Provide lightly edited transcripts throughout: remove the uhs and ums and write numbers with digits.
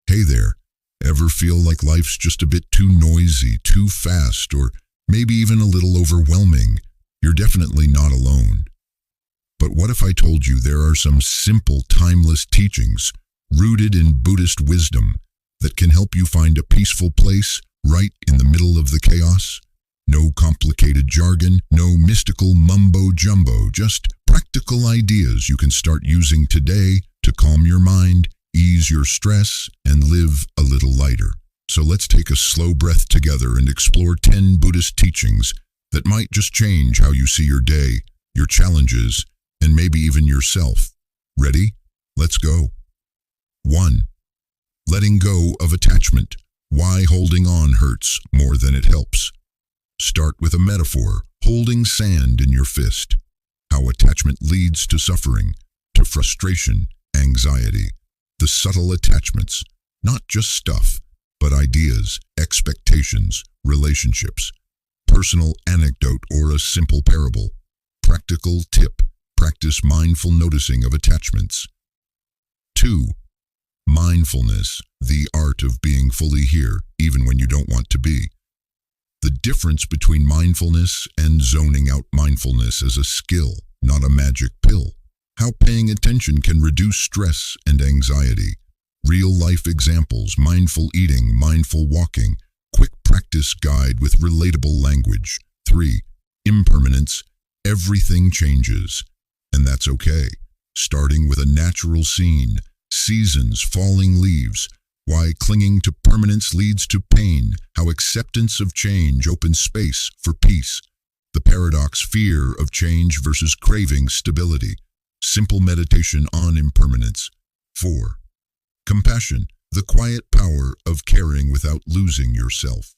Hey there, ever feel like life's just a bit too noisy, too fast, or maybe even a little overwhelming? You're definitely not alone. But what if I told you there are some simple, timeless teachings rooted in Buddhist wisdom that can help you find a peaceful place right in the middle of the chaos? No complicated jargon, no mystical mumbo-jumbo, just practical ideas you can start using today to calm your mind, ease your stress, and live a little lighter. So let's take a slow breath together and explore 10 Buddhist teachings that might just change how you see your day, your challenges, and maybe even yourself. Ready? Let's go. 1. Letting go of attachment. Why holding on hurts more than it helps. Start with a metaphor, holding sand in your fist. How attachment leads to suffering, to frustration, anxiety. The subtle attachments, not just stuff, but ideas, expectations, relationships. Personal anecdote or a simple parable. Practical tip. Practice mindful noticing of attachments. 2. Mindfulness, the art of being fully here, even when you don't want to be. The difference between mindfulness and zoning out. Mindfulness as a skill, not a magic pill. How paying attention can reduce stress and anxiety. Real-life examples, mindful eating, mindful walking. Quick practice guide with relatable language. 3. Impermanence, everything changes. And that's okay. Starting with a natural scene, seasons, falling leaves. Why clinging to permanence leads to pain. How acceptance of change opens space for peace. The paradox, fear of change versus craving stability. Simple meditation on impermanence. 4. Compassion, the quiet power of caring without losing yourself.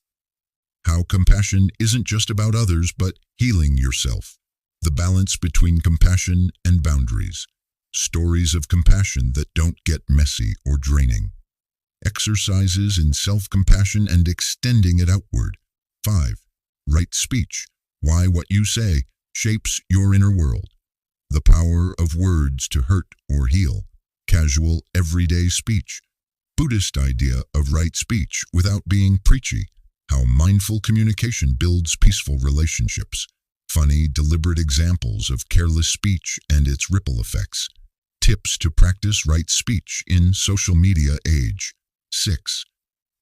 How compassion isn't just about others, but healing yourself. The balance between compassion and boundaries. Stories of compassion that don't get messy or draining. Exercises in self-compassion and extending it outward. 5. Right speech. Why what you say shapes your inner world. The power of words to hurt or heal. Casual, everyday speech. Buddhist idea of right speech without being preachy. How mindful communication builds peaceful relationships. Funny, deliberate examples of careless speech and its ripple effects. Tips to practice right speech in social media age. 6.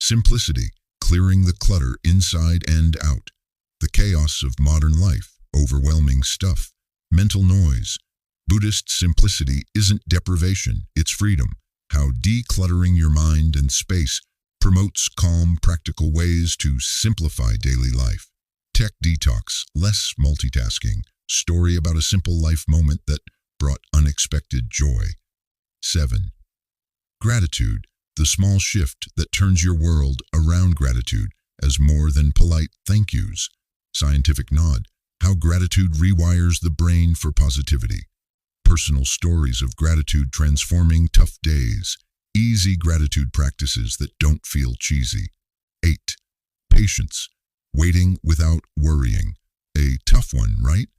Simplicity, clearing the clutter inside and out. The chaos of modern life, overwhelming stuff, mental noise. Buddhist simplicity isn't deprivation, it's freedom. How decluttering your mind and space promotes calm, practical ways to simplify daily life. Tech detox, less multitasking. Story about a simple life moment that brought unexpected joy. 7. Gratitude, the small shift that turns your world around. Gratitude as more than polite thank yous. Scientific nod, how gratitude rewires the brain for positivity. Personal stories of gratitude transforming tough days. Easy gratitude practices that don't feel cheesy. 8. Patience, waiting without worrying. A tough one, right?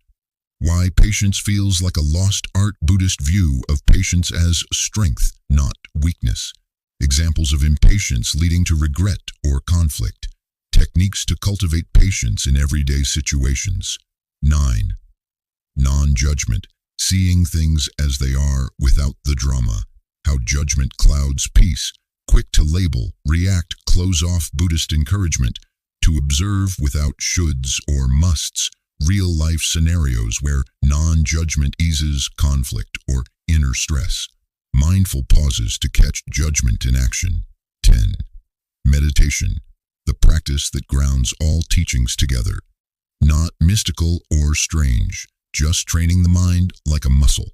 Why patience feels like a lost art. Buddhist view of patience as strength, not weakness. Examples of impatience leading to regret or conflict. Techniques to cultivate patience in everyday situations. 9. Non-judgment, seeing things as they are without the drama. How judgment clouds peace. Quick to label, react, close off. Buddhist encouragement to observe without shoulds or musts. Real-life scenarios where non-judgment eases conflict or inner stress. Mindful pauses to catch judgment in action. 10. Meditation, the practice that grounds all teachings together. Not mystical or strange, just training the mind like a muscle.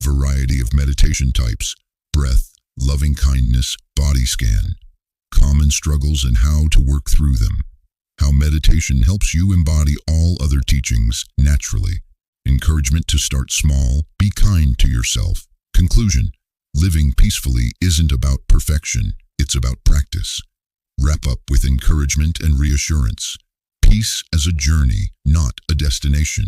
Variety of meditation types, breath, loving kindness, body scan. Common struggles and how to work through them. How meditation helps you embody all other teachings naturally. Encouragement to start small, be kind to yourself. Conclusion, living peacefully isn't about perfection, it's about practice. Wrap up with encouragement and reassurance. Peace as a journey, not a destination.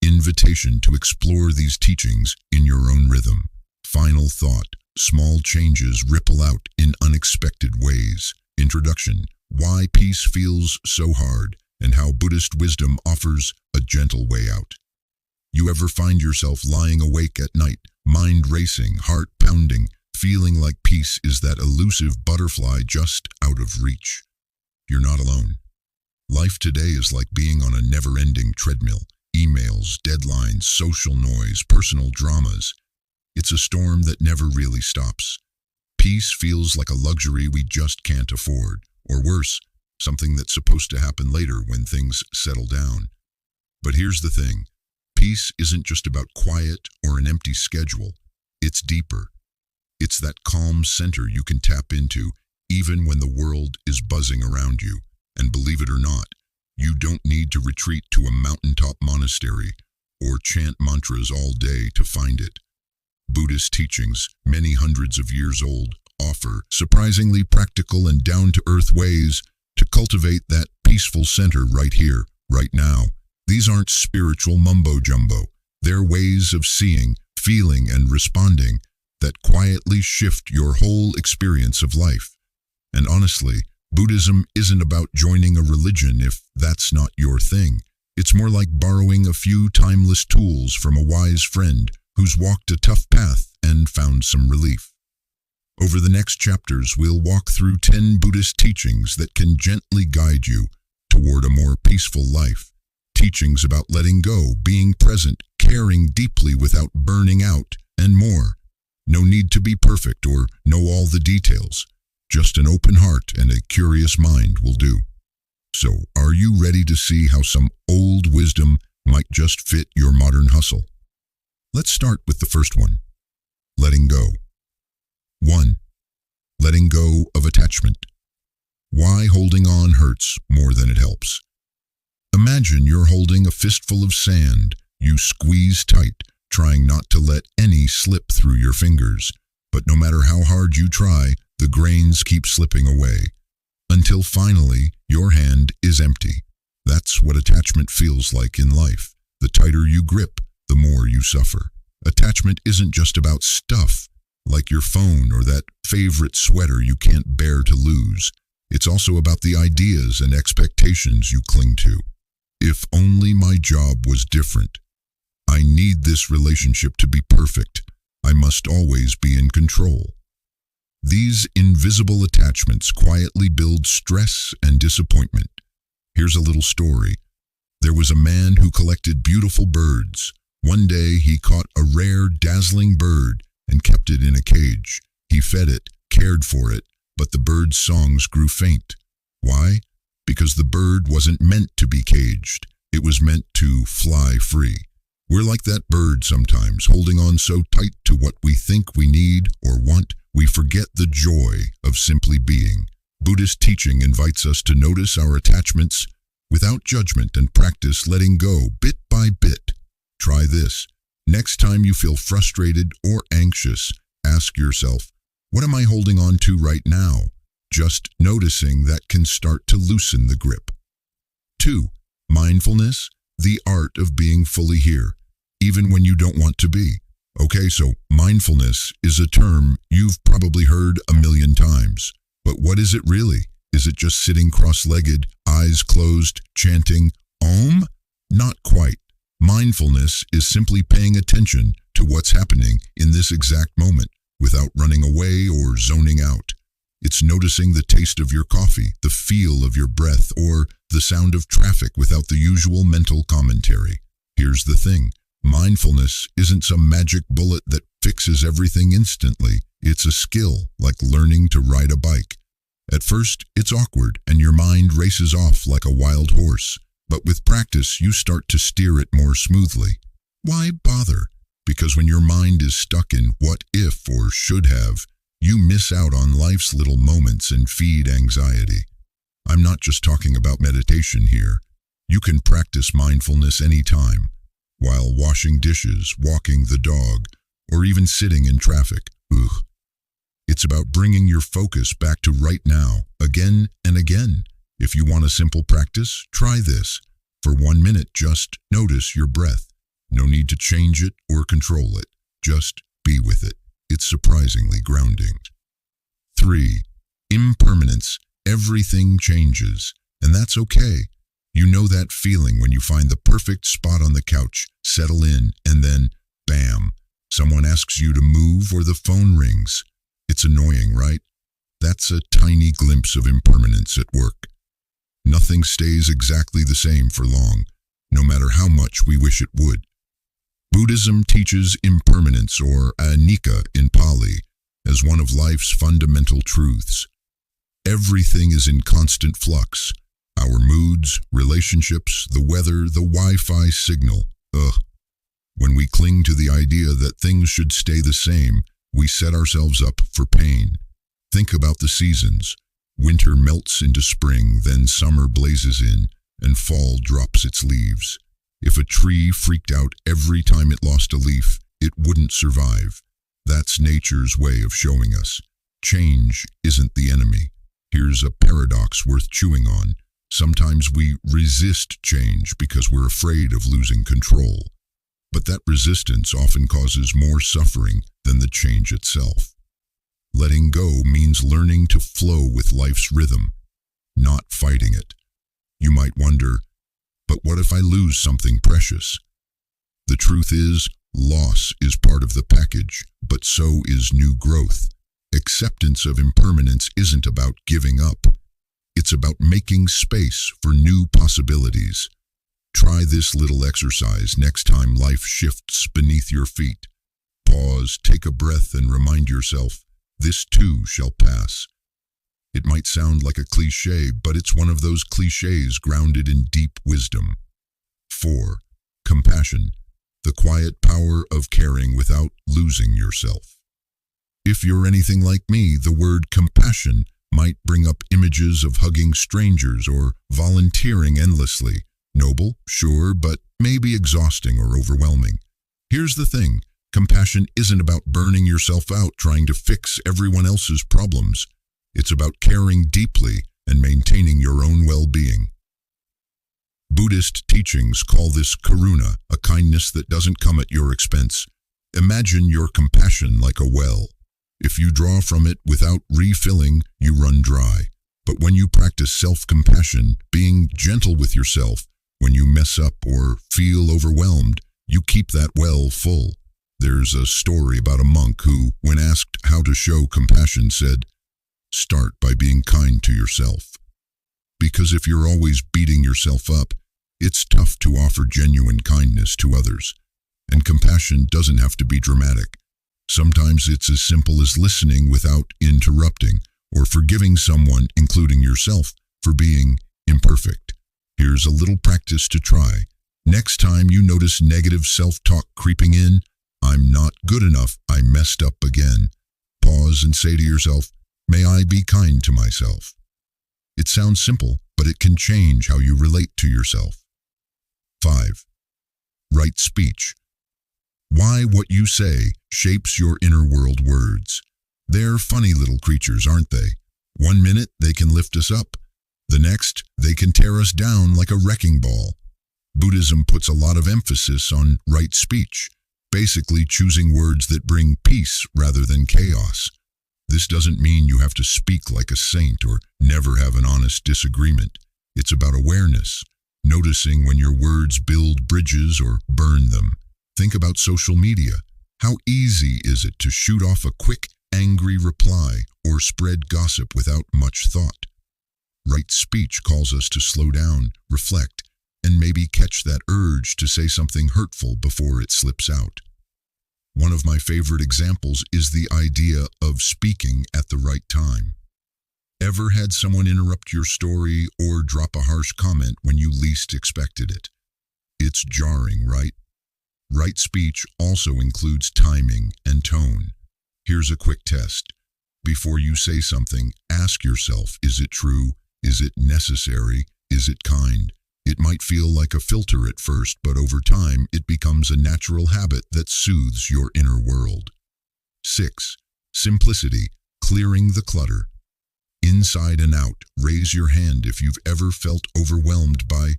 Invitation to explore these teachings in your own rhythm. Final thought, small changes ripple out in unexpected ways. Introduction: Why peace feels so hard, and how Buddhist wisdom offers a gentle way out. You ever find yourself lying awake at night, mind racing, heart pounding, feeling like peace is that elusive butterfly just out of reach? You're not alone. Life today is like being on a never-ending treadmill. Emails, deadlines, social noise, personal dramas. It's a storm that never really stops. Peace feels like a luxury we just can't afford, or worse, something that's supposed to happen later when things settle down. But here's the thing. Peace isn't just about quiet or an empty schedule. It's deeper. It's that calm center you can tap into even when the world is buzzing around you. And believe it or not, you don't need to retreat to a mountaintop monastery or chant mantras all day to find it. Buddhist teachings, many hundreds of years old, offer surprisingly practical and down-to-earth ways to cultivate that peaceful center right here, right now. These aren't spiritual mumbo-jumbo. They're ways of seeing, feeling, and responding that quietly shift your whole experience of life. And honestly, Buddhism isn't about joining a religion if that's not your thing. It's more like borrowing a few timeless tools from a wise friend who's walked a tough path and found some relief. Over the next chapters, we'll walk through 10 Buddhist teachings that can gently guide you toward a more peaceful life. Teachings about letting go, being present, caring deeply without burning out, and more. No need to be perfect or know all the details. Just an open heart and a curious mind will do. So, are you ready to see how some old wisdom might just fit your modern hustle? Let's start with the first one. Letting go. 1. Letting go of attachment. Why holding on hurts more than it helps. Imagine you're holding a fistful of sand. You squeeze tight, trying not to let any slip through your fingers. But no matter how hard you try, the grains keep slipping away, until finally your hand is empty. That's what attachment feels like in life. The tighter you grip, the more you suffer. Attachment isn't just about stuff, like your phone or that favorite sweater you can't bear to lose. It's also about the ideas and expectations you cling to. If only my job was different. I need this relationship to be perfect. I must always be in control. These invisible attachments quietly build stress and disappointment. Here's a little story. There was a man who collected beautiful birds. One day he caught a rare, dazzling bird and kept it in a cage. He fed it, cared for it, but the bird's songs grew faint. Why? Because the bird wasn't meant to be caged. It was meant to fly free. We're like that bird sometimes, holding on so tight to what we think we need or want, we forget the joy of simply being. Buddhist teaching invites us to notice our attachments without judgment and practice letting go bit by bit. Try this. Next time you feel frustrated or anxious, ask yourself, what am I holding on to right now? Just noticing that can start to loosen the grip. 2. Mindfulness, the art of being fully here, even when you don't want to be. Okay, so mindfulness is a term you've probably heard a million times. But what is it really? Is it just sitting cross-legged, eyes closed, chanting Om? Not quite. Mindfulness is simply paying attention to what's happening in this exact moment without running away or zoning out. It's noticing the taste of your coffee, the feel of your breath, or the sound of traffic without the usual mental commentary. Here's the thing. Mindfulness isn't some magic bullet that fixes everything instantly. It's a skill, like learning to ride a bike. At first, it's awkward and your mind races off like a wild horse. But with practice, you start to steer it more smoothly. Why bother? Because when your mind is stuck in what if or should have, you miss out on life's little moments and feed anxiety. I'm not just talking about meditation here. You can practice mindfulness anytime, while washing dishes, walking the dog, or even sitting in traffic. It's about bringing your focus back to right now, again and again. If you want a simple practice, try this. For 1 minute, just notice your breath. No need to change it or control it. Just be with it. It's surprisingly grounding. 3. Impermanence. Everything changes, and that's okay. You know that feeling when you find the perfect spot on the couch, settle in, and then, bam, someone asks you to move or the phone rings. It's annoying, right? That's a tiny glimpse of impermanence at work. Nothing stays exactly the same for long, no matter how much we wish it would. Buddhism teaches impermanence, or anicca in Pali, as one of life's fundamental truths. Everything is in constant flux. Our moods, relationships, the weather, the Wi-Fi signal. When we cling to the idea that things should stay the same, we set ourselves up for pain. Think about the seasons. Winter melts into spring, then summer blazes in, and fall drops its leaves. If a tree freaked out every time it lost a leaf, it wouldn't survive. That's nature's way of showing us. Change isn't the enemy. Here's a paradox worth chewing on. Sometimes we resist change because we're afraid of losing control. But that resistance often causes more suffering than the change itself. Letting go means learning to flow with life's rhythm, not fighting it. You might wonder, but what if I lose something precious? The truth is, loss is part of the package, but so is new growth. Acceptance of impermanence isn't about giving up. It's about making space for new possibilities. Try this little exercise next time life shifts beneath your feet. Pause, take a breath, and remind yourself, this too shall pass. It might sound like a cliche, but it's one of those cliches grounded in deep wisdom. 4. Compassion, the quiet power of caring without losing yourself. If you're anything like me, the word compassion might bring up images of hugging strangers or volunteering endlessly. Noble, sure, but maybe exhausting or overwhelming. Here's the thing, compassion isn't about burning yourself out trying to fix everyone else's problems. It's about caring deeply and maintaining your own well-being. Buddhist teachings call this karuna, a kindness that doesn't come at your expense. Imagine your compassion like a well. If you draw from it without refilling, you run dry. But when you practice self-compassion, being gentle with yourself, when you mess up or feel overwhelmed, you keep that well full. There's a story about a monk who, when asked how to show compassion, said, "Start by being kind to yourself." Because if you're always beating yourself up, it's tough to offer genuine kindness to others. And compassion doesn't have to be dramatic. Sometimes it's as simple as listening without interrupting, or forgiving someone, including yourself, for being imperfect. Here's a little practice to try. Next time you notice negative self-talk creeping in, "I'm not good enough, I messed up again." Pause and say to yourself, "May I be kind to myself." It sounds simple, but it can change how you relate to yourself. 5. Right speech. Why what you say shapes your inner world words. They're funny little creatures, aren't they? One minute they can lift us up. The next, they can tear us down like a wrecking ball. Buddhism puts a lot of emphasis on right speech, basically choosing words that bring peace rather than chaos. This doesn't mean you have to speak like a saint or never have an honest disagreement. It's about awareness, noticing when your words build bridges or burn them. Think about social media. How easy is it to shoot off a quick, angry reply or spread gossip without much thought? Right speech calls us to slow down, reflect, and maybe catch that urge to say something hurtful before it slips out. One of my favorite examples is the idea of speaking at the right time. Ever had someone interrupt your story or drop a harsh comment when you least expected it? It's jarring, right? Right speech also includes timing and tone. Here's a quick test. Before you say something, ask yourself, is it true? Is it necessary? Is it kind? It might feel like a filter at first, but over time, it becomes a natural habit that soothes your inner world. 6. Simplicity, clearing the clutter. Inside and out, raise your hand if you've ever felt overwhelmed by,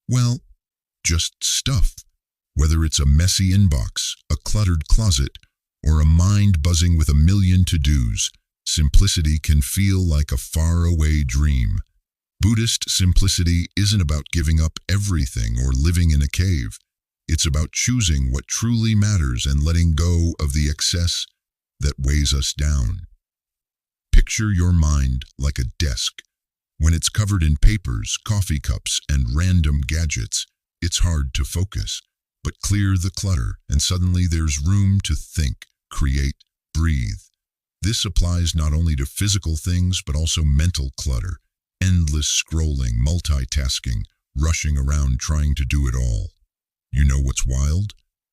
well, just stuff. Whether it's a messy inbox, a cluttered closet, or a mind buzzing with a million to-dos, simplicity can feel like a faraway dream. Buddhist simplicity isn't about giving up everything or living in a cave. It's about choosing what truly matters and letting go of the excess that weighs us down. Picture your mind like a desk. When it's covered in papers, coffee cups, and random gadgets, it's hard to focus. But clear the clutter, and suddenly there's room to think, create, breathe. This applies not only to physical things, but also mental clutter. Endless scrolling, multitasking, rushing around trying to do it all. You know what's wild?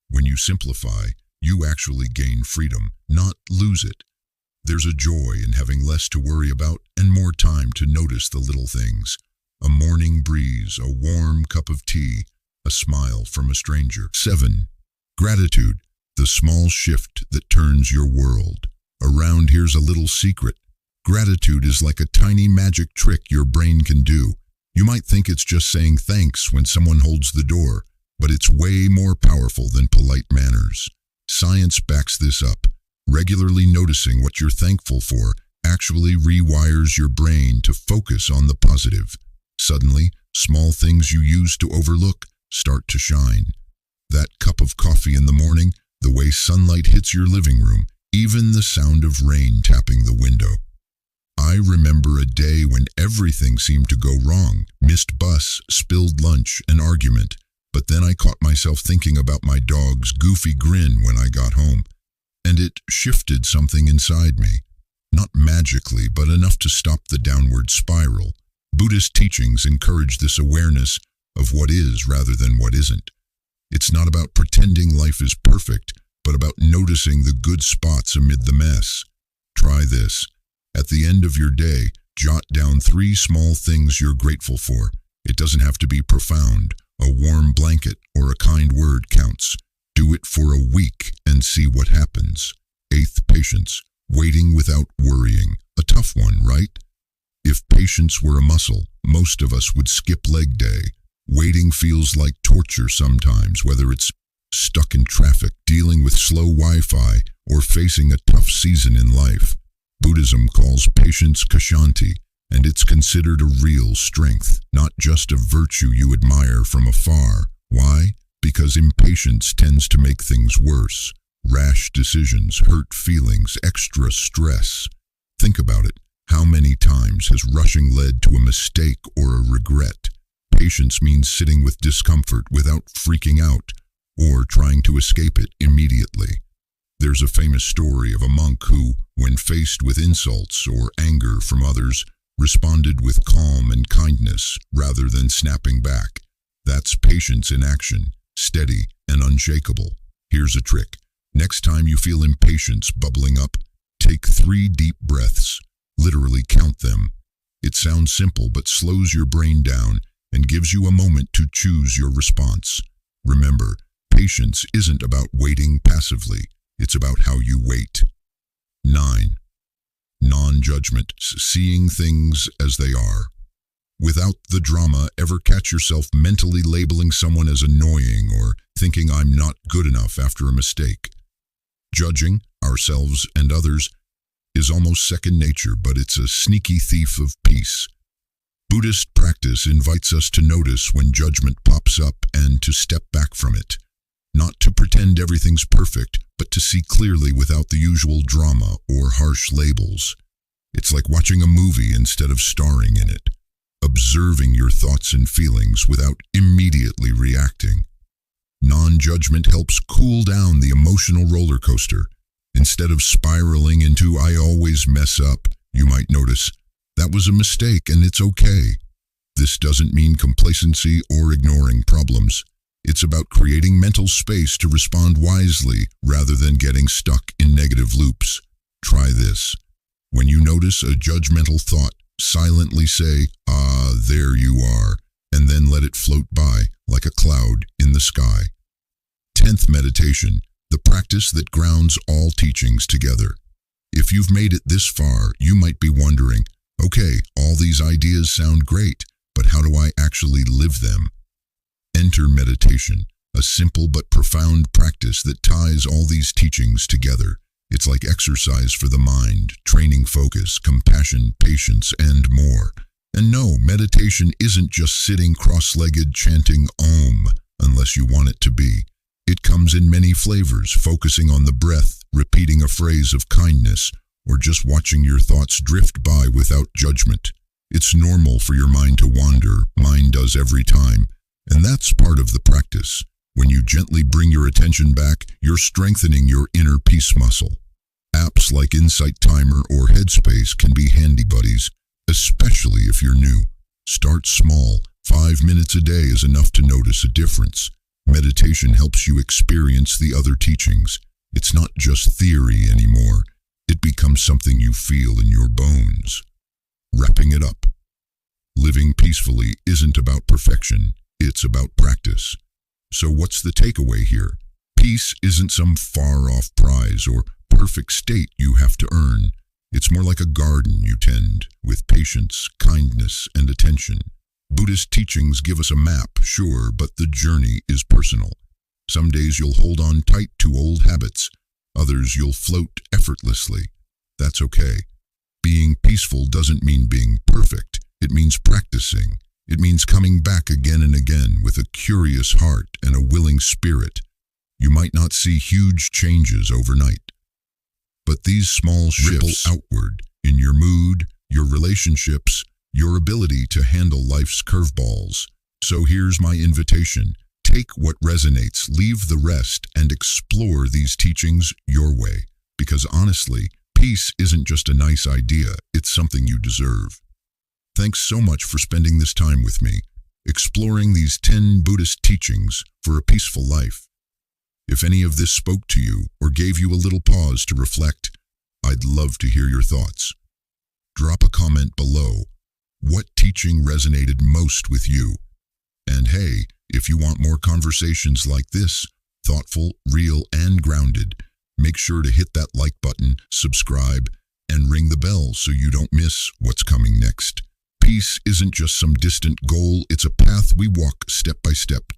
When you simplify, you actually gain freedom, not lose it. There's a joy in having less to worry about and more time to notice the little things. A morning breeze, a warm cup of tea, a smile from a stranger. 7. Gratitude, the small shift that turns your world. Around here's a little secret. Gratitude is like a tiny magic trick your brain can do. You might think it's just saying thanks when someone holds the door, but it's way more powerful than polite manners. Science backs this up. Regularly noticing what you're thankful for actually rewires your brain to focus on the positive. Suddenly, small things you used to overlook start to shine. That cup of coffee in the morning, the way sunlight hits your living room, even the sound of rain tapping the window. I remember a day when everything seemed to go wrong. Missed bus, spilled lunch, an argument. But then I caught myself thinking about my dog's goofy grin when I got home. And it shifted something inside me. Not magically, but enough to stop the downward spiral. Buddhist teachings encourage this awareness of what is rather than what isn't. It's not about pretending life is perfect, but about noticing the good spots amid the mess. Try this. At the end of your day, jot down 3 small things you're grateful for. It doesn't have to be profound. A warm blanket or a kind word counts. Do it for a week and see what happens. 8th, patience. Waiting without worrying. A tough one, right? If patience were a muscle, most of us would skip leg day. Waiting feels like torture sometimes, whether it's stuck in traffic, dealing with slow Wi-Fi, or facing a tough season in life. Buddhism calls patience kshanti, and it's considered a real strength, not just a virtue you admire from afar. Why? Because impatience tends to make things worse. Rash decisions, hurt feelings, extra stress. Think about it. How many times has rushing led to a mistake or a regret? Patience means sitting with discomfort without freaking out or trying to escape it immediately. There's a famous story of a monk who, when faced with insults or anger from others, responded with calm and kindness rather than snapping back. That's patience in action, steady and unshakable. Here's a trick. Next time you feel impatience bubbling up, take 3 deep breaths. Literally count them. It sounds simple but slows your brain down and gives you a moment to choose your response. Remember, patience isn't about waiting passively. It's about how you wait. 9. Non-judgment, seeing things as they are. Without the drama, ever catch yourself mentally labeling someone as annoying or thinking I'm not good enough after a mistake? Judging ourselves and others is almost second nature, but it's a sneaky thief of peace. Buddhist practice invites us to notice when judgment pops up and to step back from it. Not to pretend everything's perfect, but to see clearly without the usual drama or harsh labels. It's like watching a movie instead of starring in it. Observing your thoughts and feelings without immediately reacting. Non-judgment helps cool down the emotional roller coaster. Instead of spiraling into "I always mess up," you might notice, "That was a mistake and it's okay." This doesn't mean complacency or ignoring problems. It's about creating mental space to respond wisely rather than getting stuck in negative loops. Try this. When you notice a judgmental thought, silently say, there you are, and then let it float by like a cloud in the sky. 10th, meditation, the practice that grounds all teachings together. If you've made it this far, you might be wondering, okay, all these ideas sound great, but how do I actually live them? Enter meditation, a simple but profound practice that ties all these teachings together. It's like exercise for the mind, training focus, compassion, patience, and more. And no, meditation isn't just sitting cross-legged chanting Om, unless you want it to be. It comes in many flavors, focusing on the breath, repeating a phrase of kindness, or just watching your thoughts drift by without judgment. It's normal for your mind to wander. Mine does every time. And that's part of the practice. When you gently bring your attention back, you're strengthening your inner peace muscle. Apps like Insight Timer or Headspace can be handy buddies, especially if you're new. Start small. 5 minutes a day is enough to notice a difference. Meditation helps you experience the other teachings. It's not just theory anymore. It becomes something you feel in your bones. Wrapping it up. Living peacefully isn't about perfection. It's about practice. So what's the takeaway here? Peace isn't some far-off prize or perfect state you have to earn. It's more like a garden you tend, with patience, kindness, and attention. Buddhist teachings give us a map, sure, but the journey is personal. Some days you'll hold on tight to old habits. Others you'll float effortlessly. That's okay. Being peaceful doesn't mean being perfect. It means practicing. It means coming back again and again with a curious heart and a willing spirit. You might not see huge changes overnight, but these small shifts ripple outward in your mood, your relationships, your ability to handle life's curveballs. So here's my invitation. Take what resonates, leave the rest, and explore these teachings your way. Because honestly, peace isn't just a nice idea, it's something you deserve. Thanks so much for spending this time with me, exploring these 10 Buddhist teachings for a peaceful life. If any of this spoke to you or gave you a little pause to reflect, I'd love to hear your thoughts. Drop a comment below. What teaching resonated most with you? And hey, if you want more conversations like this, thoughtful, real, and grounded, make sure to hit that like button, subscribe, and ring the bell so you don't miss what's coming next. Peace isn't just some distant goal, it's a path we walk step by step